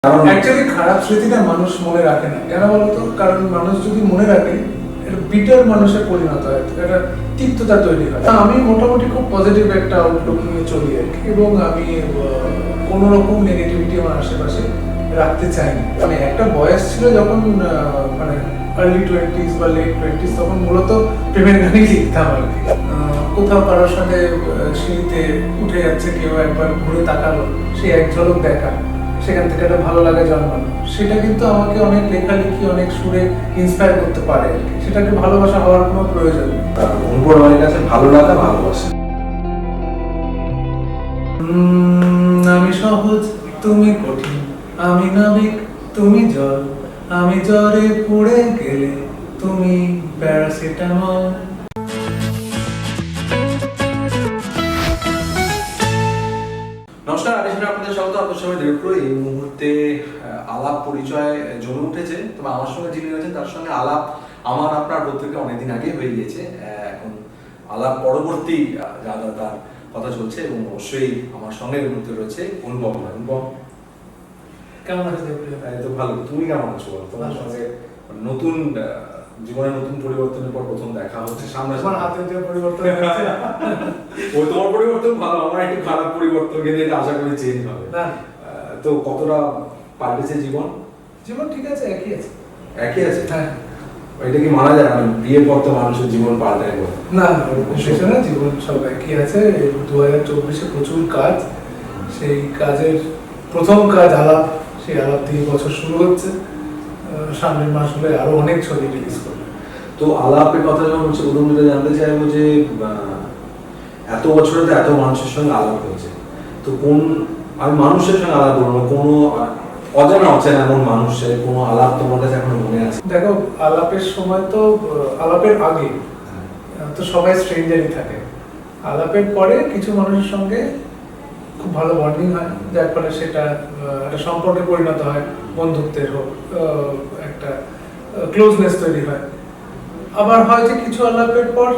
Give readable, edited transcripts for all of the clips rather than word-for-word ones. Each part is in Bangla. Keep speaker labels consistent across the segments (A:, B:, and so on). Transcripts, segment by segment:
A: অ্যাকচুয়ালি খারাপ স্মৃতিটা মানুষ মনে রাখে না, কেন বলতো? কারণ মানুষ যদি মনে রাখে এটা বিটার মানুষের পরিণত হয়, এটা তিক্ততা তৈরি হয়। আমি মোটামুটি খুব পজিটিভ একটা আউটলুক নিয়ে চলি আর কি, এবং আমি কোনো রকম নেগেটিভিটি আমার আশেপাশে রাখতে চাইনি। মানে একটা বয়স ছিল যখন মানে আর্লি 20s বা লেট 20s, তখন মূলত প্রেমের গানই লিখতাম আর কি। কোথাও কারোর সাথে সিঁড়িতে উঠে যাচ্ছে কেউ, একবার ঘুরে তাকালো, সেই এক ঝলক দেখা, সেখান থেকে একটা ভালো লাগা জন্মানো, সেটা কিন্তু আমাকে অনেক লেখালেখি, অনেক সুরে ইন্সপায়ার করতে পারে আর কি। সেটাকে ভালোবাসা হওয়ার কোনো প্রয়োজন নেই।
B: অনুপ্রেরণার কাছে ভালো লাগা, ভালোবাসা।
A: আমি সহজ, তুমি কঠিন, আমি নাবিক, তুমি জল, আমি জ্বরে পড়ে গেলে তুমি প্যারাসিটামল।
B: নমস্কার, আপনাদের স্বাগত। আপনার সবাই দেখো, এই মুহূর্তে আলাপ পরিচয় জমে উঠেছে। তবে আমার সঙ্গে যিনি রয়েছেন তার সঙ্গে আলাপ আমার আপনার প্রত্যেকে অনেকদিন আগে হয়ে গিয়েছে। এখন আলাপ পরবর্তী যা তার কথা চলছে, এবং অবশ্যই আমার সঙ্গে এই মুহূর্তে রয়েছে অনুপম। অনুপম,
A: কেমন আছে?
B: তো ভালো। তুমি কেমন আছো? তোমার সঙ্গে নতুন জীবনের নতুন পরিবর্তনের পর প্রথম দেখা হচ্ছে সামনে।
A: আমার হাতের যে পরিবর্তন হচ্ছে,
B: ওই তোমার পরিবর্তন ভালো, আমার একটু খারাপ পরিবর্তন, কিন্তু এটা আশা করি চেঞ্জ হবে। তো কতটা পাল্টেছে জীবন?
A: জীবন ঠিক আছে, একই আছে।
B: একই আছে?
A: হ্যাঁ।
B: এটা কি মানা যায়? মানে বিয়ের পর তো মানুষের জীবন পাল্টায় না।
A: না, সেটা জীবন সব একই আছে। 2024-এ প্রচুর কাজ, সেই কাজের প্রথম কাজ আলাপ, সেই আলাপ দিয়ে বছর শুরু হচ্ছে। সামনের মাস হলে আরো অনেক ছবি রিলিজ করবে।
B: তো আলাপের কথা যখন হচ্ছে, প্রথম যেটা জানতে চাইবো যে এত বছরে তো এত মানুষের সঙ্গে আলাপ হয়েছে, তো কোন আমি মানুষের সঙ্গে আলাপ করবো, কোনো অজানা অচেনা এমন মানুষের কোনো আলাপ তোমার কাছে এখনো মনে আছে?
A: দেখো, আলাপের সময় তো, আলাপের আগে তো সবাই স্ট্রেঞ্জারই থাকে। আলাপের পরে কিছু মানুষের সঙ্গে খুব ভালো বন্ডিং হয়, যার ফলে সেটা একটা সম্পর্কে পরিণত হয়, বন্ধুত্বের হোক, একটা ক্লোজনেস তৈরি হয়। আবার হয় যে কিছু আলাপের পর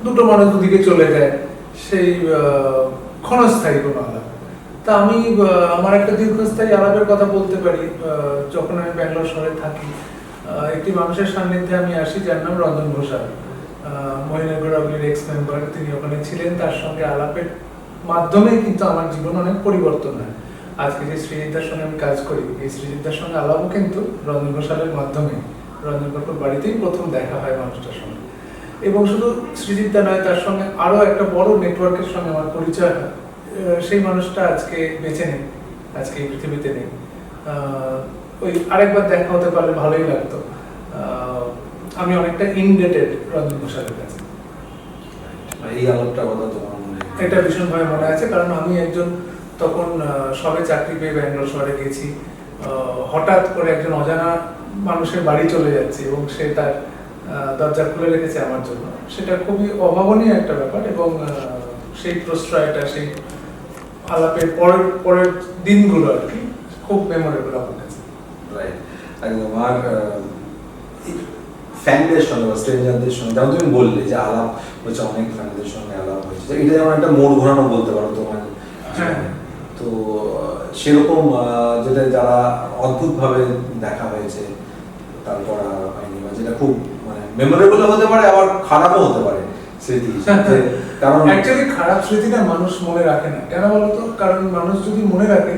A: দুটো মানুষ দুদিকে চলে যায়, সেই ক্ষণস্থায়ী কোনো আলাপ। তা আমি আমার একটা দীর্ঘস্থায়ী আলাপের কথা বলতে পারি। যখন আমি ব্যাঙ্গালোর শহরে থাকি, একটি মানুষের সান্নিধ্যে আমি আসি যার নাম রঞ্জন ঘোষাল, মহিনাগুড়াগুলির এক্স মেম্বার। তিনি ওখানে ছিলেন, তার সঙ্গে আলাপের মাধ্যমে কিন্তু আমার জীবন অনেক পরিবর্তন হয়। আজকে যে সৃজিতার সঙ্গে আমি কাজ করি, এই সৃজিতার সঙ্গে আলাপও কিন্তু রঞ্জন ঘোষালের মাধ্যমে। রঞ্জন কাকুর বাড়িতেই প্রথম দেখা হয় মানুষটার সঙ্গে, এবং শুধু সৃজিতা নয়, তার সঙ্গে আরো একটা বড় নেটওয়ার্কের সঙ্গে আমার পরিচয় হয়। সেই মানুষটা আজকে বেঁচে নেই, আজকে এই পৃথিবীতে নেই। ওই আরেকবার দেখা হতে পারলে ভালোই লাগতো। আমি অনেকটা ইনডেটেড রঞ্জন ঘোষালের কাছে।
B: এই আলাপটা কথা তোমার মনে?
A: এটা ভীষণভাবে মনে আছে, কারণ আমি একজন তখন সবে চাকরি পেয়ে ব্যাঙ্গালোর শহরে গেছি। হঠাৎ করে একজন অজানা মানুষের বাড়ি চলে যাচ্ছে, এবং সে তার দরজা খুলে রেখেছে আমার জন্য। সেটা খুবই অভাবনীয় একটা ব্যাপার, এবং সেই প্রশ্রয়টা, সেই আলাপের পরের দিনগুলো আর কি খুব মেমোরেবল আমার কাছে।
B: রাইট, একদম। আর ফ্যানদের সঙ্গে বা স্ট্রেঞ্জারদের সঙ্গে, যেমন তুমি বললে যে আলাপ হচ্ছে, অনেক ফ্যানদের সঙ্গে আলাপ হয়েছে, এটা যেমন একটা মোড় ঘোরানো বলতে পারো তোমার। তো সেরকম যেটা যারা অদ্ভুতভাবে দেখা হয়েছে, তারপর আর হয়নি, বা যেটা খুব মানে মেমোরেবল হতে পারে, আবার খারাপও হতে পারে স্মৃতি।
A: কারণ অ্যাকচুয়ালি খারাপ স্মৃতিটা মানুষ মনে রাখে না, কেন বলতো? কারণ মানুষ যদি মনে রাখে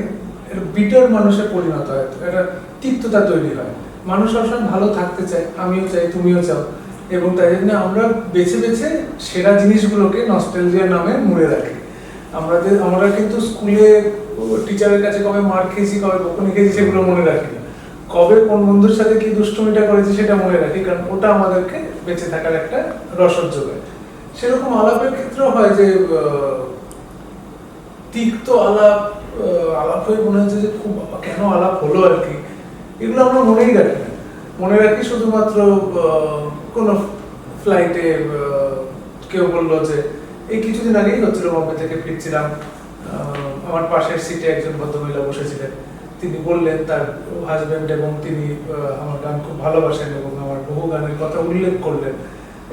A: এটা বিটার মানুষের পরিণত হয়, এটা তিক্ততা তৈরি হয়। মানুষ সবসময় ভালো থাকতে চায়, আমিও চাই, তুমিও চাও, এবং তাই জন্য আমরা বেছে বেছে সেরা জিনিসগুলোকে নস্টালজিয়ার নামে মুড়ে রাখি। আমরা কিন্তু স্কুলে টিচারের কাছে কবে মার খেয়েছি, কবে বকুনি খেয়েছি, সেগুলো মনে রাখি না। কবে কোন বন্ধুর সাথে কি দুষ্টুমিটা করেছি সেটা মনে রাখি, কারণ ওটা আমাদেরকে বেঁচে থাকার একটা রসদ যোগায়। সেরকম আলাপের ক্ষেত্রেও হয় যে তিক্ত আলাপ হয়ে মনে হচ্ছে যে খুব কেন আলাপ হলো আর কি, এগুলো আমরা মনেই রাখি না। মনে রাখি শুধুমাত্র কোনো ফ্লাইটে কেউ বললো যে, এই কিছুদিন আগেই হচ্ছিল, বম্বে থেকে ফিরছিলাম, আমার পাশের সিটে একজন ভদ্রমহিলা বসেছিলেন। তিনি বললেন তার হাজবেন্ড এবং তিনি আমার গান খুব ভালোবাসেন, এবং আমার বহু গানের কথা উল্লেখ করলেন,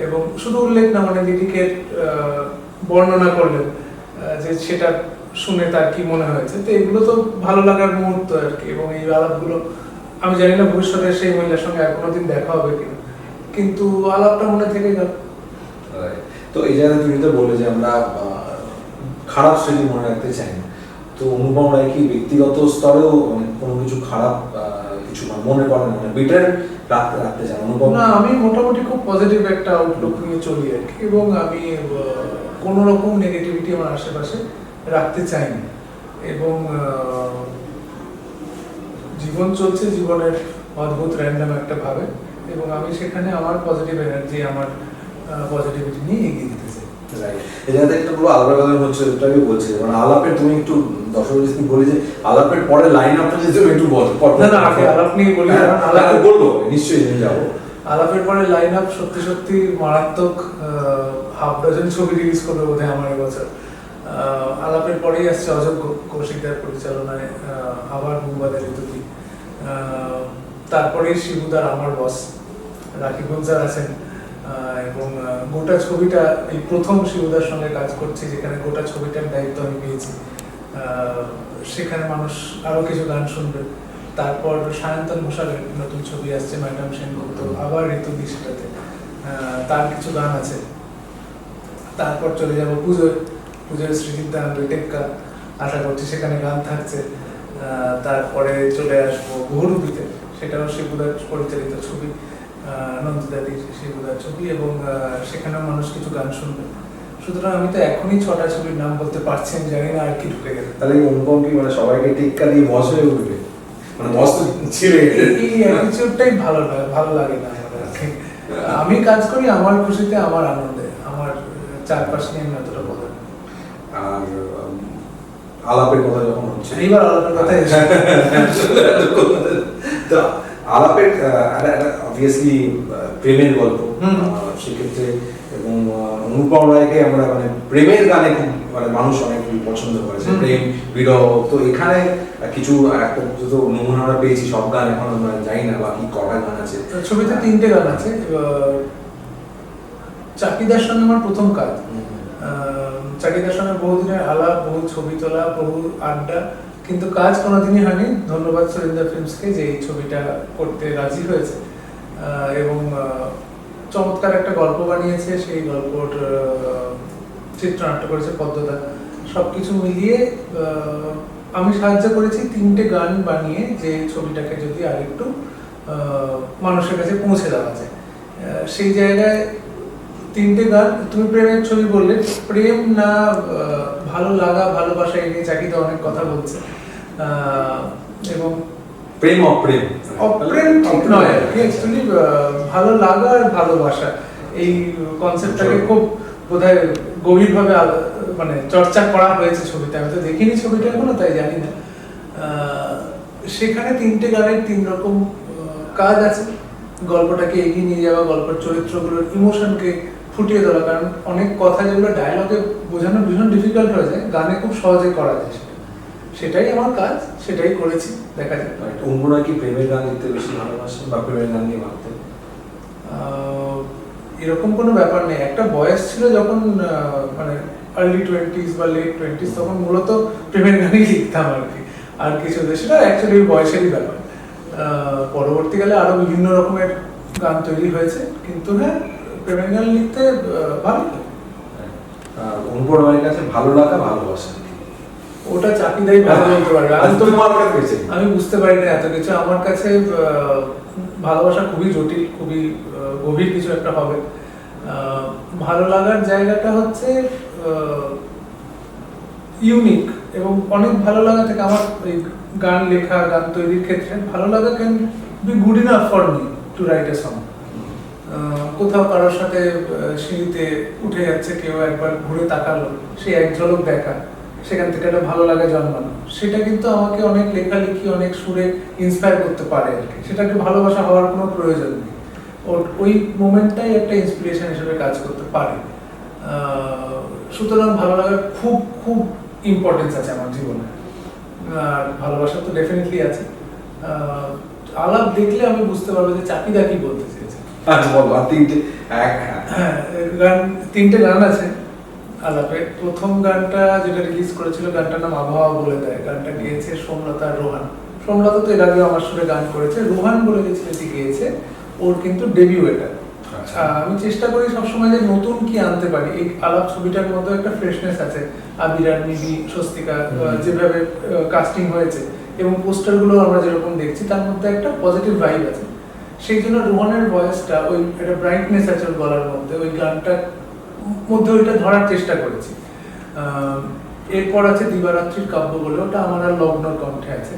A: এবং শুধু উল্লেখ না, মানে লিরিকের বর্ণনা করলেন, যে সেটা শুনে তার কি মনে হয়েছে। তো এগুলো তো ভালো লাগার মুহূর্ত আর কি, এবং এই আলাপগুলো আমি জানি না ভবিষ্যতে সেই মহিলার সঙ্গে আর কোনোদিন দেখা হবে কিনা, কিন্তু আলাপটা মনে থেকে গেল।
B: তো এই জায়গায় তুমি তো বললে যে আমরা খারাপ স্মৃতি মনে রাখতে চাই না, তো অনুপম রায় কি ব্যক্তিগত স্তরেও কোনো কিছু খারাপ কিছু মনে করেন, মানে বেটার রাখতে চান অনুপম?
A: না, আমি মোটামুটি খুব পজিটিভ একটা আউটলুক নিয়ে চলি আর কি, এবং আমি কোনো রকম নেগেটিভিটি আমার আশেপাশে রাখতে চাই না, এবং জীবন চলছে জীবনের অদ্ভুত র্যান্ডম একটা ভাবে, এবং আমি সেখানে আমার পজিটিভ এনার্জি, আমার পজিটিভিটি নিয়ে এগিয়ে দিতে চাই।
B: এই জায়গাতে একটা পুরো আলাপের কথা হচ্ছে, যেটা আমি বলছি, মানে আলাপের তুমি একটু দর্শক বলি যে আলাপের পরে লাইন আপটা যদি তুমি একটু বলো।
A: না না, আগে আলাপ নিয়ে বলি।
B: আলাপ বলবো নিশ্চয়ই, আমি যাবো।
A: আলাপের পরে লাইন আপ সত্যি সত্যি মারাত্মক, হাফ ডজন ছবি রিলিজ করবে বোধহয় আমার এবছর। আলাপের পরেই আসছে অযোগ্য, কৌশিকদার পরিচালনায় আবার মুম্বাদের ঋতুটি। তারপরে শিবুদার আমার বস, রাখি গুলজার আছেন, এবং গোটা ছবিটা এই প্রথম শিবুদার সঙ্গে কাজ করছি, যেখানে গোটা ছবিটার দায়িত্ব আমি পেয়েছি। সেখানে মানুষ আরো কিছু গান শুনবে। তারপর সায়ন্তন ঘোষালের নতুন ছবি আসছে ম্যাডাম সেনগুপ্ত, আবার ঋতুদি, সেটাতে তার কিছু গান আছে। তারপর চলে যাবো পুজোয় শ্রীজিদ্দান টেক্কা, আশা করছি সেখানে গান থাকছে। তারপরে চলে আসবো বহুরূপীতে, সেটাও শিবুদার পরিচালিত ছবি, নন্দিতাদির শিবুদার ছবি, এবং সেখানেও মানুষ কিছু গান শুনবে। সুতরাং আমি তো এখনই 6টা ছবির নাম বলতে পারছি, আমি জানি না আর কি ঢুকে গেছে।
B: তাহলে অনুপম কি মানে সবাইকে টেক্কা দিয়ে বস হয়ে উঠবে, মানে বস তো ছিঁড়ে
A: এই অ্যাটিটিউডটাই ভালো লাগে না আমার। আমি কাজ করি আমার খুশিতে, আমার আনন্দে, আমার চারপাশ নিয়ে আমি অতটা বলবো।
B: আর আলাপের কথা যখন হচ্ছে,
A: এইবার আলাপের কথা এসে
B: তো আলাপের অবভিয়াসলি প্রেমের গল্প সেক্ষেত্রে, এবং অনুপম রায়কে আমরা মানে প্রেমের গানে খুব মানে মানুষ অনেক পছন্দ করেছে, প্রেম বিরহ। তো এখানে কিছু একটা যত নমুনা আমরা পেয়েছি, সব গান এখন আমরা জানি না বাকি কটা গান আছে
A: ছবিতে। 3টে গান আছে। চাকিদার সঙ্গে আমার প্রথম কাজ। চাকিদার সঙ্গে বহুদিনের আলাপ, বহু ছবি তোলা, বহু আড্ডা, কিন্তু কাজ কোনোদিনই হয়নি। ধন্যবাদ সুরিন্দর ফিল্মসকে যে এই ছবিটা করতে রাজি হয়েছে, এবং চমৎকার একটা গল্প বানিয়েছে। সেই গল্পর চিত্রনাট্য করেছে পদ্মদা। সবকিছু মিলিয়ে আমি সাহায্য করেছি 3টে গান বানিয়ে, যে ছবিটাকে যদি আরেকটু মানুষের কাছে পৌঁছে দেওয়া যায়। সেই জায়গায় 3টে গান, তুমি প্রেমের ছবি বললে, প্রেম না ভালো লাগা, ভালোবাসা, এই নিয়ে চাকিদা অনেক কথা বলছে, এবং
B: প্রেম অপ্রেম
A: ঠিক নয় আর কি, অ্যাকচুয়ালি ভালো লাগা আর ভালোবাসা, এই কনসেপ্টটাকে খুব বোধহয় গভীরভাবে মানে চর্চা করা হয়েছে ছবিতে। আমি তো দেখিনি ছবিটা এখনো, তাই জানি না। সেখানে 3টে গানের 3 রকম কাজ আছে। গল্পটাকে এগিয়ে নিয়ে যাওয়া, গল্পের চরিত্রগুলোর ইমোশনকে ফুটিয়ে তোলা, কারণ অনেক কথা যেগুলো ডায়লগে বোঝানো ভীষণ ডিফিকাল্ট হয়ে যায়, গানে খুব সহজে করা যায়। সেটাই আমার কাজ, সেটাই করেছি, দেখা যাক।
B: অন্যরা কি প্রেমের গান লিখতে বেশি ভালোবাসেন বা প্রেমের গান নিয়ে ভাবতেন?
A: এরকম কোনো ব্যাপার নেই। একটা বয়স ছিল যখন মানে আর্লি 20s বা লেট 20s, তখন মূলত প্রেমের গানই লিখতাম আর কি, আর কিছু সেটা অ্যাকচুয়ালি বয়সেরই ব্যাপার। পরবর্তীকালে আরো বিভিন্ন রকমের গান তৈরি হয়েছে, কিন্তু হ্যাঁ, প্রেমের গান লিখতে ভালো লাগে।
B: অনুপম রায়ের কাছে ভালো লাগা, ভালোবাসা,
A: ওটা চাকিদাই ভালো বলতে পারবে। আমি বুঝতে পারি না এত কিছু। আমার কাছে ভালোবাসা খুবই জটিল, খুবই গভীর কিছু একটা হবে। ভালো লাগার জায়গাটা হচ্ছে ইউনিক, এবং অনেক ভালো লাগা থেকে আমার এই গান লেখা, গান তৈরির ক্ষেত্রে ভালো লাগা can be good enough for me two write a song. কোথাও কারোর সাথে সিঁড়িতে উঠে যাচ্ছে কেউ, একবার ঘুরে তাকালো, সেই এক ঝলক দেখা, সেখান থেকে একটা ভালো লাগা জন্মানো, সেটা কিন্তু আমাকে অনেক লেখালেখি, অনেক সুরে ইন্সপায়ার করতে পারে আর কি। সেটাকে ভালোবাসা হওয়ার কোনো প্রয়োজন নেই, ওই মোমেন্টটাই একটা ইন্সপিরেশন হিসেবে কাজ করতে পারে। সুতরাং ভালো লাগার খুব খুব ইম্পর্টেন্স আছে আমার জীবনে, আর ভালোবাসা তো ডেফিনেটলি আছে। আলাপ দেখলে আমি বুঝতে পারবো যে চাকিদা কি বলতে চেয়েছে।
B: আচ্ছা বলো। আর 3টে
A: হ্যাঁ, 3টে গান আছে। আলাপের প্রথম গানটা যেটা রিলিজ করেছিল, গানটার নাম আবহাওয়া বলে দেয়। গানটা গেয়েছে সোমলতা আর রোহান। সোমলতা তো এর আগেও আমার সুরে গান করেছে, রোহান বলে যে ছেলেটি গেয়েছে, ওর কিন্তু ডেবিউ এটা। আমি চেষ্টা করি সবসময় যে নতুন কি আনতে পারি। এই আলাপ ছবিটার মধ্যে একটা ফ্রেশনেস আছে, আবিরার, নিবি, স্বস্তিকা যেভাবে কাস্টিং হয়েছে এবং পোস্টারগুলো আমরা যেরকম দেখছি, তার মধ্যে একটা পজিটিভ ভাইব আছে। সেই জন্য রোহানের ভয়েসটা, ওই একটা ব্রাইটনেস আছে ওর গলার মধ্যে, ওই গানটার মধ্যে ওইটা ধরার চেষ্টা করেছি। এরপর আছে দিবারাত্রির কাব্য বলে, ওটা আমার আর লগ্নর কণ্ঠে আছে।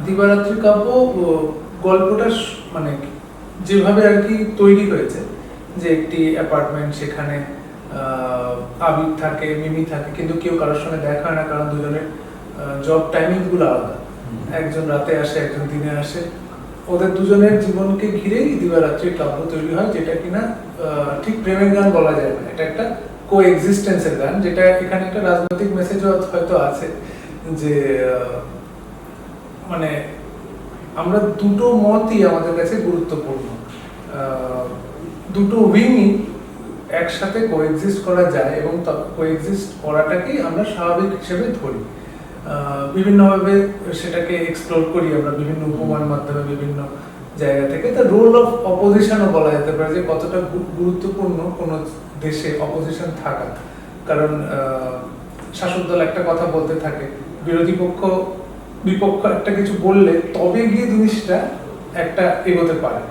A: দিবারাত্রির কাব্য গল্পটা মানে যেভাবে আর কি তৈরি হয়েছে, যে একটি অ্যাপার্টমেন্ট, সেখানে আবির থাকে, মিমি থাকে, কিন্তু কেউ কারোর সঙ্গে দেখা হয় না, কারণ দুজনের জব টাইমিং গুলো আলাদা। একজন রাতে আসে, একজন দিনে আসে। ওদের দুজনের জীবনকে ঘিরেই দিবারাত্রির কাব্য তৈরি হয়, যেটা কিনা ঠিক প্রেমের গান বলা যায় না, এটা একটা কো এক্সিস্টেন্সের গান। যেটা এখানে একটা রাজনৈতিক মেসেজও হয়তো আছে, যে মানে আমরা দুটো মতই আমাদের কাছে গুরুত্বপূর্ণ, দুটো উইংই একসাথে কোএক্সিস্ট করা যায়, এবং কোএক্সিস্ট করাটাকেই আমরা স্বাভাবিক হিসেবে ধরি। বিভিন্নভাবে সেটাকে এক্সপ্লোর করি আমরা, বিভিন্ন উপমার মাধ্যমে, বিভিন্ন জায়গা থেকে। তার রোল অফ অপোজিশনও বলা যেতে পারে, যে কতটা গুরুত্বপূর্ণ কোনো দেশে অপোজিশন থাকা। কারণ শাসক দল একটা কথা বলতে থাকে, বিরোধী পক্ষ বিপক্ষ একটা কিছু বললে তবে গিয়ে জিনিসটা একটা এগোতে পারে।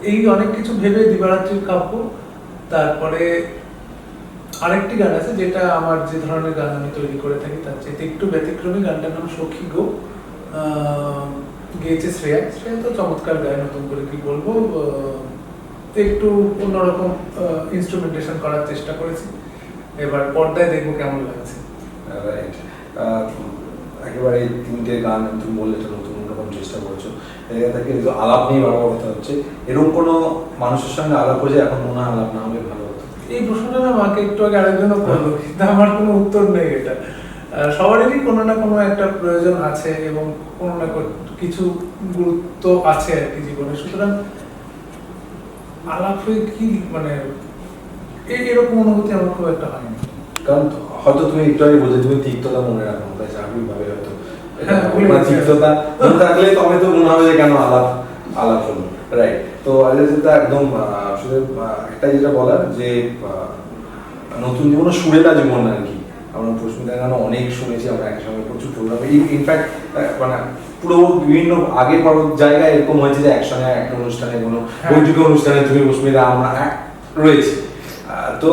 A: এই অনেক কিছু ভেবে দিবারাত্রির কাব্য। তারপরে আরেকটি গান আছে, যেটা আমার যে ধরনের গান আমি তৈরি করে থাকি তার চাইতে একটু ব্যতিক্রমী। গানটার নাম সখী গো, গেয়েছে শ্রেয়া। শ্রেয়া তো চমৎকার গায়, নতুন করে কি বলবো, একটু অন্যরকম ইনস্ট্রুমেন্টেশন করার চেষ্টা করেছি। এবার পর্দায় দেখবো কেমন লাগছে।
B: একেবারে তিনটে গান তুমি বললে তো নতুন রকম চেষ্টা করছো, জায়গা থেকে আলাপ নিয়ে বারবার কথা হচ্ছে। এরকম কোনো মানুষের সঙ্গে আলাপ হয়েছে এখন মনে হয় আলাপ না হলে ভালো হতো?
A: এই প্রশ্নটা না আমাকে একটু আগে আরেকজনও করলো, কিন্তু আমার কোনো উত্তর নেই। এটা সবারই কোনো না কোনো একটা প্রয়োজন আছে, এবং কোনো না কিছু গুরুত্ব আছে আর কি জীবনে। সুতরাং আলাপ হয়ে কি মানে এরকম অনুভূতি আমার খুব একটা হয়নি।
B: কারণ হয়তো তুমি একটু আগে বলছো তুমি তিক্ততা মনে রাখো, তাই স্বাভাবিকভাবে হয়তো তিক্ততা মনে রাখলে তবে তো মনে হবে যে কেন আলাপ আলাপ হলো, রাইট? তো যেটা একদম আসলে একটা যেটা বলার যে নতুন জীবন সুরেলা জীবন আর কি। আমরা প্রশ্নটা গান অনেক শুনেছি, আমরা একসঙ্গে প্রচুর প্রোগ্রামে, ইনফ্যাক্ট মানে পুরো বিভিন্ন আগে পর জায়গায় এরকম হয়েছে যে একসঙ্গে একটা অনুষ্ঠানে, কোনো বৈঠক অনুষ্ঠানে তুমি রশ্মিরা আমরা রয়েছি। তো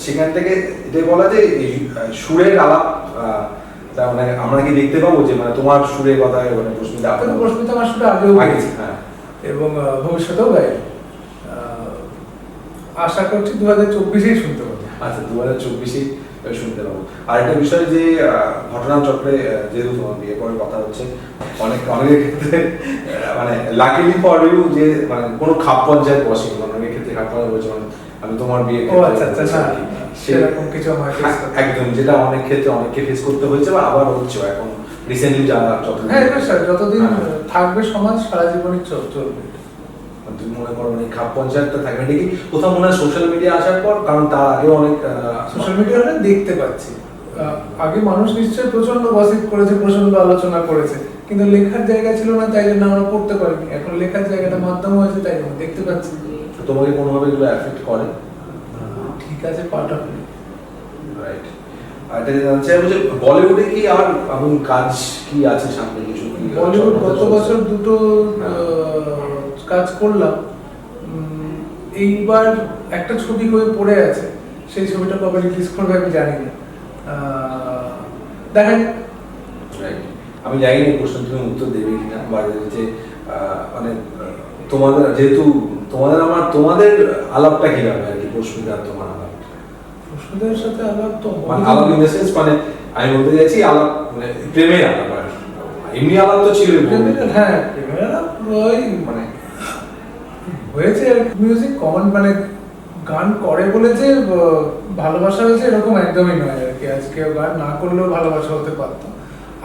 B: সেখান থেকে এটাই বলা যে সুরের আলাপ, মানে আমরা কি দেখতে পাবো যে মানে তোমার সুরের কথা মানে প্রশ্নটা
A: আমার সুরে আগেও গেছে, হ্যাঁ, এবং ভবিষ্যতেও গাই। আশা করছি 2024-এই শুনতে পাবো।
B: আচ্ছা, 2024-এই শুনতে পাবো। আর একটা বিষয় যে ঘটনাচক্রে যেহেতু তোমার বিয়ে পরে কথা হচ্ছে, অনেকের ক্ষেত্রে মানে লাকিলি ফর ইউ যে মানে কোনো খাপ পর্যায়ে বসে, অনেকের ক্ষেত্রে খাপ পর্যায়ে বসে মানে আমি তোমার বিয়ে
A: সেরকম কিছু আমার
B: একদম, যেটা অনেক ক্ষেত্রে অনেককে ফেস করতে হয়েছে বা আবার হচ্ছে এখন রিসেন্টলি যারা
A: যতদিন থাকবে সমাজ সারা জীবনই চলবে।
B: তুমি মনে করো মানে খাপ পঞ্চায়েতটা থাকবে নাকি কোথাও মনে হয় সোশ্যাল মিডিয়া আসার পর, কারণ তার আগে অনেক
A: সোশ্যাল মিডিয়াতে দেখতে পাচ্ছি। আগে মানুষ নিশ্চয়ই প্রচন্ড গসিপ করেছে, প্রচন্ড আলোচনা করেছে, কিন্তু লেখার জায়গা ছিল না, তাই জন্য আমরা পড়তে পারিনি। এখন লেখার জায়গাটা মাধ্যম হয়েছে, তাই জন্য দেখতে পাচ্ছি।
B: তোমাকে কোনোভাবে এগুলো এফেক্ট করে?
A: ঠিক আছে, পার্ট অফ ইট,
B: রাইট। আর এটা জানতে চাইবো যে বলিউডে কি আর এমন কাজ কি আছে সামনে কিছু?
A: বলিউড গত বছর দুটো কাজ করলাম। এইবার একটা ছবি হয়ে পড়ে আছে, সেই ছবিটা কবে রিলিজ করবে আমি জানি না, দেখেন।
B: আমি জানি না প্রশ্ন তুমি উত্তর দেবে কিনা, বা যে মানে তোমাদের যেহেতু তোমাদের আলাপটা কিভাবে আর কি, প্রশ্নটা তোমার আলাপ
A: প্রশ্নদের সাথে আলাপ তো
B: মানে আলাপ ইন দ্য সেন্স মানে আমি বলতে চাইছি আলাপ মানে প্রেমের আলাপ আর এমনি আলাপ তো ছিল।
A: হ্যাঁ, প্রেমের আলাপ ওই মানে হয়েছে মিউজিক কমন, মানে গান করে বলে যে ভালোবাসা হয়েছে এরকম একদমই নয় আর কি। আজকে গান না করলেও ভালোবাসা হতে পারতো।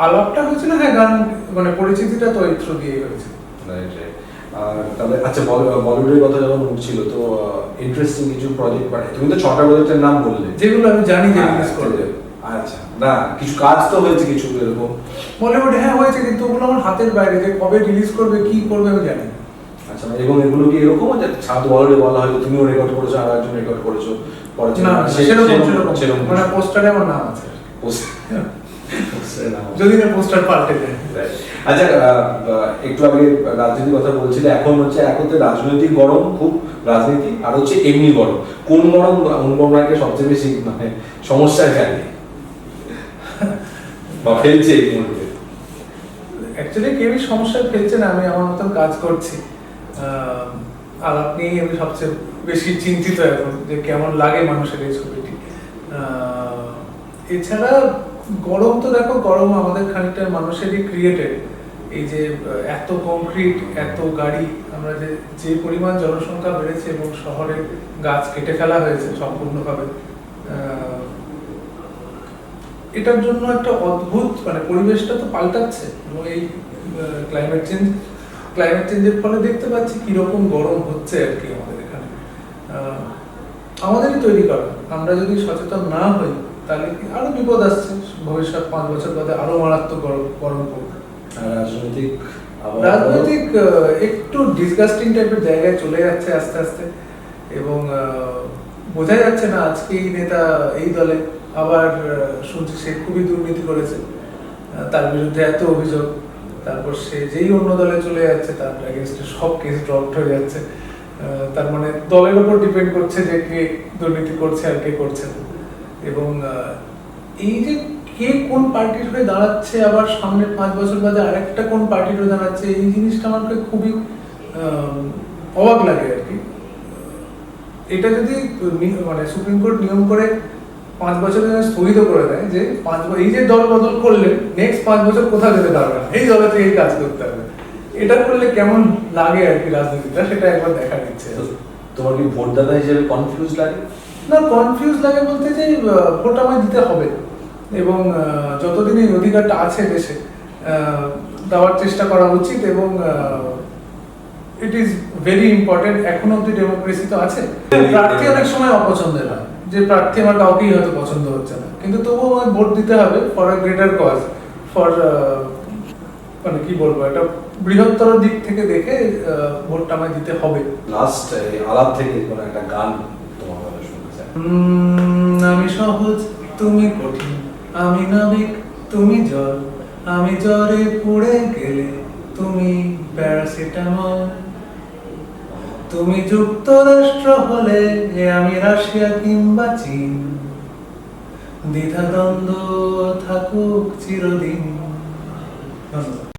A: আলাপটা হয়েছিল, হ্যাঁ, গান মানে পরিচিতিটা তো এই থ্রু দিয়ে হয়েছে।
B: আর তাহলে আচ্ছা বলিউডের কথা যখন উঠছিল তো ইন্টারেস্টিং কিছু প্রজেক্ট মানে তুমি তো 6টা প্রজেক্টের নাম বললে
A: যেগুলো আমি জানি যে
B: হ্যাঁ,
A: রিলিজ করবে।
B: আচ্ছা না কিছু কাজ তো হয়েছে কিছু এরকম
A: বলিউডে হ্যাঁ হয়েছে, কিন্তু ওগুলো আমার হাতের বাইরে, যে কবে রিলিজ করবে কি করবে আমি জানি না।
B: আচ্ছা এবং এগুলো কি এরকম যে সাধু অলরেডি বলা হয়তো তুমিও রেকর্ড করেছো আর একজন রেকর্ড করেছো পরে
A: না সেরকম মানে পোস্টারে আমার নাম আছে, যদি না পোস্টার পাল্টে যায়।
B: আচ্ছা একটু আগে রাজনীতির কথা বলছিলে, এখন তো রাজনৈতিক গরম খুব, রাজনীতি আর হচ্ছে এমনি গরম, কোন গরম অনুপম রায়কে সবচেয়ে বেশি মানে সমস্যায় ফেলে বা ফেলছে এই মুহূর্তে?
A: অ্যাকচুয়ালি কেউই সমস্যায় ফেলছে না, আমি আমার মতন কাজ করছি। আলাপ নিয়ে আমি সবচেয়ে বেশি চিন্তিত এখন, যে কেমন লাগে মানুষের এই ছবিটি। এছাড়া গরম তো দেখো, গরম আমাদের খানিকটা মানুষেরই ক্রিয়েটেড। এই যে এত কংক্রিট, এত গাড়ি, আমরা যে পরিমাণ জনসংখ্যা বেড়েছে এবং শহরে গাছ কেটে ফেলা হয়েছে সম্পূর্ণভাবে, এটার জন্য একটা অদ্ভুত মানে পরিবেশটা তো পাল্টাচ্ছে। এবং এই ক্লাইমেট চেঞ্জের ফলে দেখতে পাচ্ছি কিরকম গরম হচ্ছে আর কি আমাদের এখানে। আমাদেরই তৈরি করা, আমরা যদি সচেতন না হই তাহলে আরো বিপদ আসছে, ভবিষ্যৎ 5 বছর বাদে আরো মারাত্মক গরম পড়বে। রাজনৈতিক একটু ডিসগাস্টিং টাইপের জায়গায় চলে যাচ্ছে আস্তে আস্তে, এবং বোঝা যাচ্ছে না আজকে এই নেতা এই দলে, আবার শুনছি সে খুবই দুর্নীতি করেছে, তার বিরুদ্ধে এত অভিযোগ, তারপর সে যেই অন্য দলে চলে যাচ্ছে তার এগেইনস্টে সব কেস ড্রপড হয়ে যাচ্ছে। তার মানে দলের উপর ডিপেন্ড করছে যে কে দুর্নীতি করছে আর কে করছে না। এবং এই যে কে কোন পার্টির হয়ে দাঁড়াচ্ছে, আবার সামনে 5 বছর বাদে আরেকটা কোন পার্টির হয়ে দাঁড়াচ্ছে, এই জিনিসটা আমাকে খুবই অবাক লাগে আর কি। এটা যদি মানে সুপ্রিম কোর্ট নিয়ম করে 5 বছরের জন্য স্থগিত করে দেয়, যে এই যে দল বদল করলে নেক্সট 5 বছর কোথাও যেতে পারবে না, এই দলে থেকে কাজ করতে হবে, এটা করলে কেমন লাগে আর কি রাজনীতিটা, সেটা একবার দেখার ইচ্ছে।
B: তোমার কি ভোটদাতা হিসেবে কনফিউজ লাগে?
A: না, কনফিউজ লাগে বলতে যে ভোট আমায় দিতে হবে, এবং যতদিন এই অধিকারটা আছে দেশে দেওয়ার চেষ্টা করা উচিত। এবং ইট ইজ ভেরি ইম্পর্টেন্ট। এখনো অব্দি ডেমোক্রেসি তো আছে, প্রার্থী অনেক সময় অপছন্দের হয়, যে প্রার্থী আমার কাউকেই হয়তো পছন্দ হচ্ছে না, কিন্তু তবুও আমায় ভোট দিতে হবে for a greater cause, for মানে কি বলবো, এটা বৃহত্তর দিক থেকে দেখে ভোটটা আমায় দিতে হবে।
B: লাস্ট আলাপ থেকে কোনো একটা গান তোমার কথা শুনতে চাই।
A: আমি সহজ তুমি কঠিন, আমি নাবিক তুমি জল, আমি জ্বরে পুড়ে গেলে তুমি প্যারাসিটামল, তুমি যুক্তরাষ্ট্র হলে আমি রাশিয়া কিংবা চীন, দ্বিধাদ্বন্দ্ব থাকুক চিরদিন। ধন্যবাদ।